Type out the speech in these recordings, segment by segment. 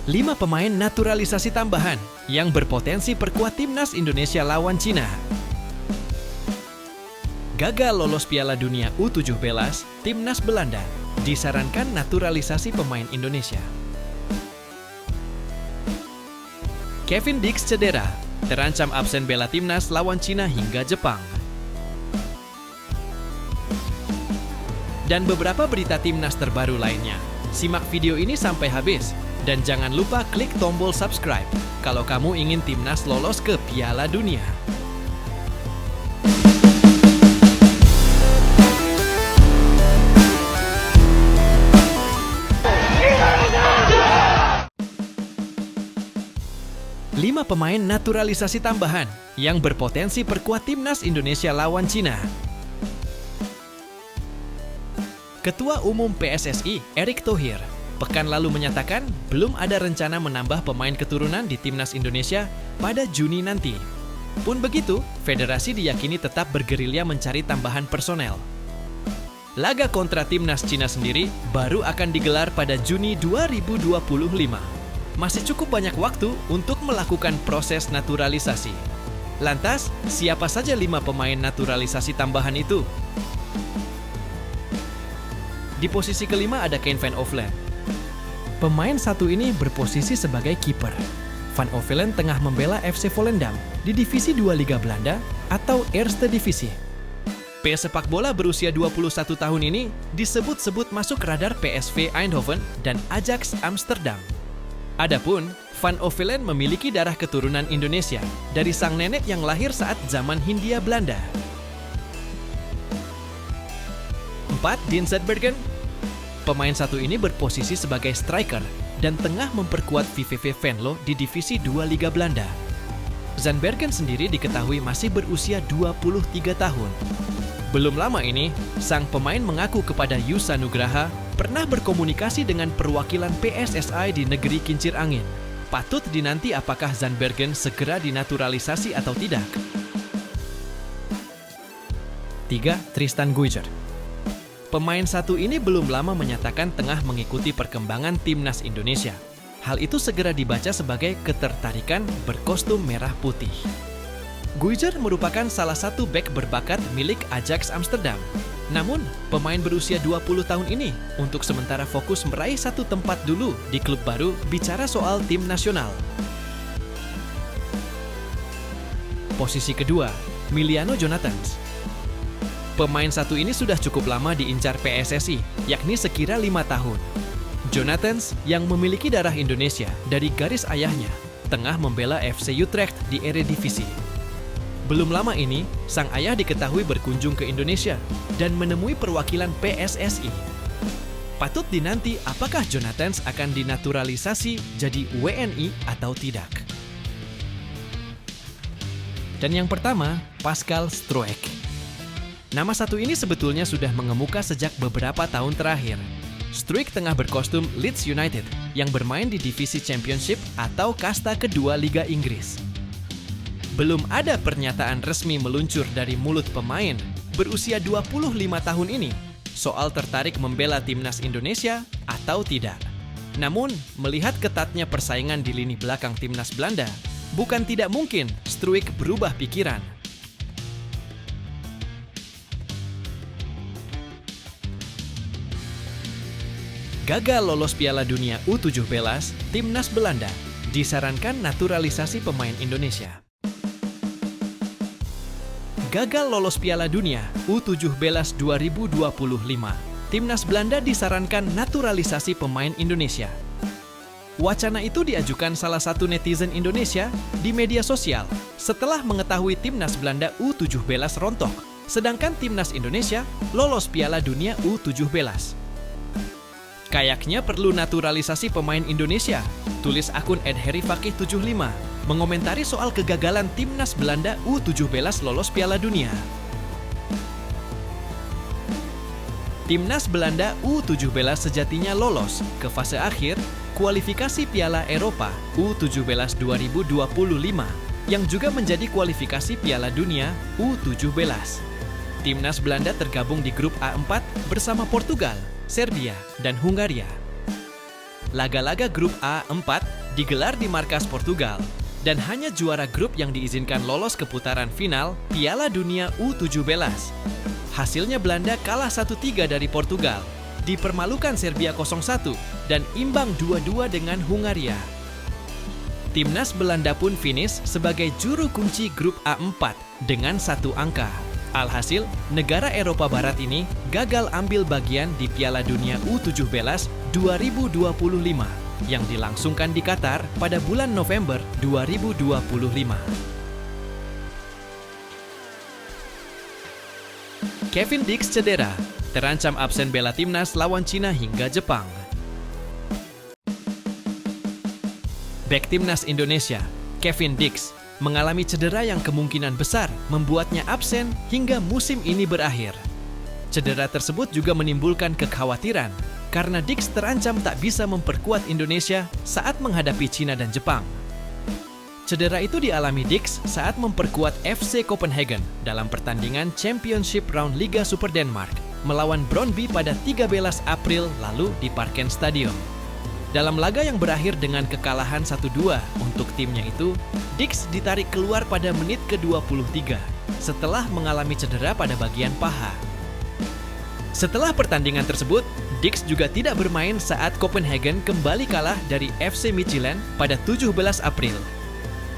5 pemain naturalisasi tambahan yang berpotensi perkuat timnas Indonesia lawan Cina. Gagal lolos Piala Dunia U17, timnas Belanda disarankan naturalisasi pemain Indonesia. Kevin Dix cedera, terancam absen bela timnas lawan Cina hingga Jepang. Dan beberapa berita timnas terbaru lainnya. Simak video ini sampai habis. Dan jangan lupa klik tombol subscribe kalau kamu ingin timnas lolos ke Piala Dunia. Lima pemain naturalisasi tambahan yang berpotensi perkuat timnas Indonesia lawan Cina. Ketua Umum PSSI, Erick Thohir, pekan lalu menyatakan belum ada rencana menambah pemain keturunan di timnas Indonesia pada Juni nanti. Pun begitu, federasi diyakini tetap bergerilya mencari tambahan personel. Laga kontra timnas Cina sendiri baru akan digelar pada Juni 2025. Masih cukup banyak waktu untuk melakukan proses naturalisasi. Lantas, siapa saja 5 pemain naturalisasi tambahan itu? Di posisi kelima ada Kein Van Ovelen. Pemain satu ini berposisi sebagai kiper. Van Ovelen tengah membela FC Volendam di Divisi 2 Liga Belanda atau Eerste Divisie. Pesepak bola berusia 21 tahun ini disebut-sebut masuk radar PSV Eindhoven dan Ajax Amsterdam. Adapun, Van Ovelen memiliki darah keturunan Indonesia dari sang nenek yang lahir saat zaman Hindia Belanda. 4. Dean Zandbergen. Pemain satu ini berposisi sebagai striker dan tengah memperkuat VVV Venlo di Divisi 2 Liga Belanda. Zandbergen sendiri diketahui masih berusia 23 tahun. Belum lama ini, sang pemain mengaku kepada Yusa Nugraha pernah berkomunikasi dengan perwakilan PSSI di negeri kincir angin. Patut dinanti apakah Zandbergen segera dinaturalisasi atau tidak. 3. Tristan Guijer. Pemain satu ini belum lama menyatakan tengah mengikuti perkembangan timnas Indonesia. Hal itu segera dibaca sebagai ketertarikan berkostum merah putih. Guijer merupakan salah satu bek berbakat milik Ajax Amsterdam. Namun, pemain berusia 20 tahun ini untuk sementara fokus meraih satu tempat dulu di klub baru bicara soal tim nasional. Posisi kedua, Miliano Jonathans. Pemain satu ini sudah cukup lama diincar PSSI, yakni sekira 5 tahun. Jonathans yang memiliki darah Indonesia dari garis ayahnya, tengah membela FC Utrecht di Eredivisie. Belum lama ini, sang ayah diketahui berkunjung ke Indonesia dan menemui perwakilan PSSI. Patut dinanti apakah Jonathans akan dinaturalisasi jadi WNI atau tidak. Dan yang pertama, Pascal Struijk. Nama satu ini sebetulnya sudah mengemuka sejak beberapa tahun terakhir. Struijk tengah berkostum Leeds United yang bermain di Divisi Championship atau kasta kedua Liga Inggris. Belum ada pernyataan resmi meluncur dari mulut pemain berusia 25 tahun ini soal tertarik membela timnas Indonesia atau tidak. Namun, melihat ketatnya persaingan di lini belakang timnas Belanda, bukan tidak mungkin Struijk berubah pikiran. Gagal lolos Piala Dunia U17, timnas Belanda disarankan naturalisasi pemain Indonesia. Gagal lolos Piala Dunia U17 2025, timnas Belanda disarankan naturalisasi pemain Indonesia. Wacana itu diajukan salah satu netizen Indonesia di media sosial setelah mengetahui timnas Belanda U17 rontok, sedangkan timnas Indonesia lolos Piala Dunia U17. Kayaknya perlu naturalisasi pemain Indonesia, tulis akun @herifakih75, mengomentari soal kegagalan timnas Belanda U17 lolos Piala Dunia. Timnas Belanda U17 sejatinya lolos ke fase akhir kualifikasi Piala Eropa U17 2025 yang juga menjadi kualifikasi Piala Dunia U17. Timnas Belanda tergabung di grup A4 bersama Portugal, Serbia, dan Hungaria. Laga-laga grup A4 digelar di markas Portugal, dan hanya juara grup yang diizinkan lolos ke putaran final Piala Dunia U17. Hasilnya Belanda kalah 1-3 dari Portugal, dipermalukan Serbia 0-1, dan imbang 2-2 dengan Hungaria. Timnas Belanda pun finish sebagai juru kunci grup A4 dengan 1 angka. Alhasil, negara Eropa Barat ini gagal ambil bagian di Piala Dunia U17 2025 yang dilangsungkan di Qatar pada bulan November 2025. Kevin Dix cedera, terancam absen bela timnas lawan Cina hingga Jepang. Bek timnas Indonesia, Kevin Dix, mengalami cedera yang kemungkinan besar membuatnya absen hingga musim ini berakhir. Cedera tersebut juga menimbulkan kekhawatiran karena Dix terancam tak bisa memperkuat Indonesia saat menghadapi Cina dan Jepang. Cedera itu dialami Dix saat memperkuat FC Copenhagen dalam pertandingan Championship Round Liga Super Denmark melawan Brøndby pada 13 April lalu di Parken Stadion. Dalam laga yang berakhir dengan kekalahan 1-2 untuk timnya itu, Dix ditarik keluar pada menit ke-23 setelah mengalami cedera pada bagian paha. Setelah pertandingan tersebut, Dix juga tidak bermain saat Copenhagen kembali kalah dari FC Midtjylland pada 17 April.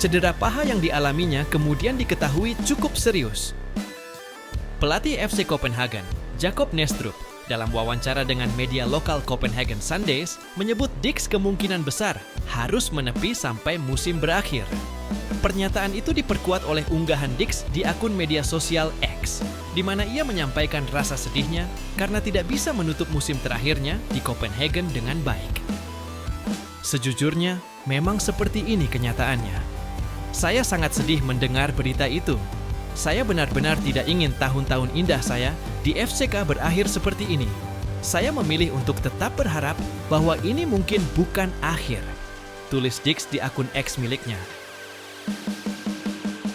Cedera paha yang dialaminya kemudian diketahui cukup serius. Pelatih FC Copenhagen, Jacob Nestrup, dalam wawancara dengan media lokal Copenhagen Sundays, menyebut Dix kemungkinan besar harus menepi sampai musim berakhir. Pernyataan itu diperkuat oleh unggahan Dix di akun media sosial X, di mana ia menyampaikan rasa sedihnya karena tidak bisa menutup musim terakhirnya di Copenhagen dengan baik. Sejujurnya, memang seperti ini kenyataannya. Saya sangat sedih mendengar berita itu. Saya benar-benar tidak ingin tahun-tahun indah saya di FCK berakhir seperti ini. Saya memilih untuk tetap berharap bahwa ini mungkin bukan akhir, tulis Dix di akun X miliknya.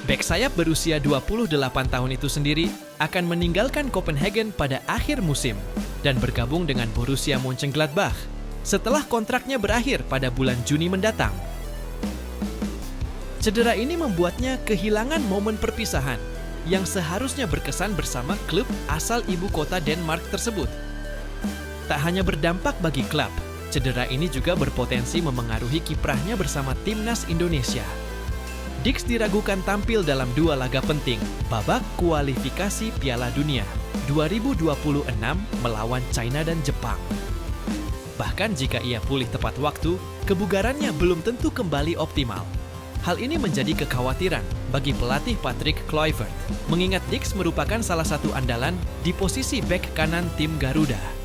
Bek sayap berusia 28 tahun itu sendiri akan meninggalkan Copenhagen pada akhir musim dan bergabung dengan Borussia Mönchengladbach setelah kontraknya berakhir pada bulan Juni mendatang. Cedera ini membuatnya kehilangan momen perpisahan yang seharusnya berkesan bersama klub asal ibu kota Denmark tersebut. Tak hanya berdampak bagi klub, cedera ini juga berpotensi memengaruhi kiprahnya bersama timnas Indonesia. Dix diragukan tampil dalam 2 laga penting babak kualifikasi Piala Dunia 2026 melawan China dan Jepang. Bahkan jika ia pulih tepat waktu, kebugarannya belum tentu kembali optimal. Hal ini menjadi kekhawatiran bagi pelatih Patrick Kluivert, mengingat Dix merupakan salah satu andalan di posisi bek kanan tim Garuda.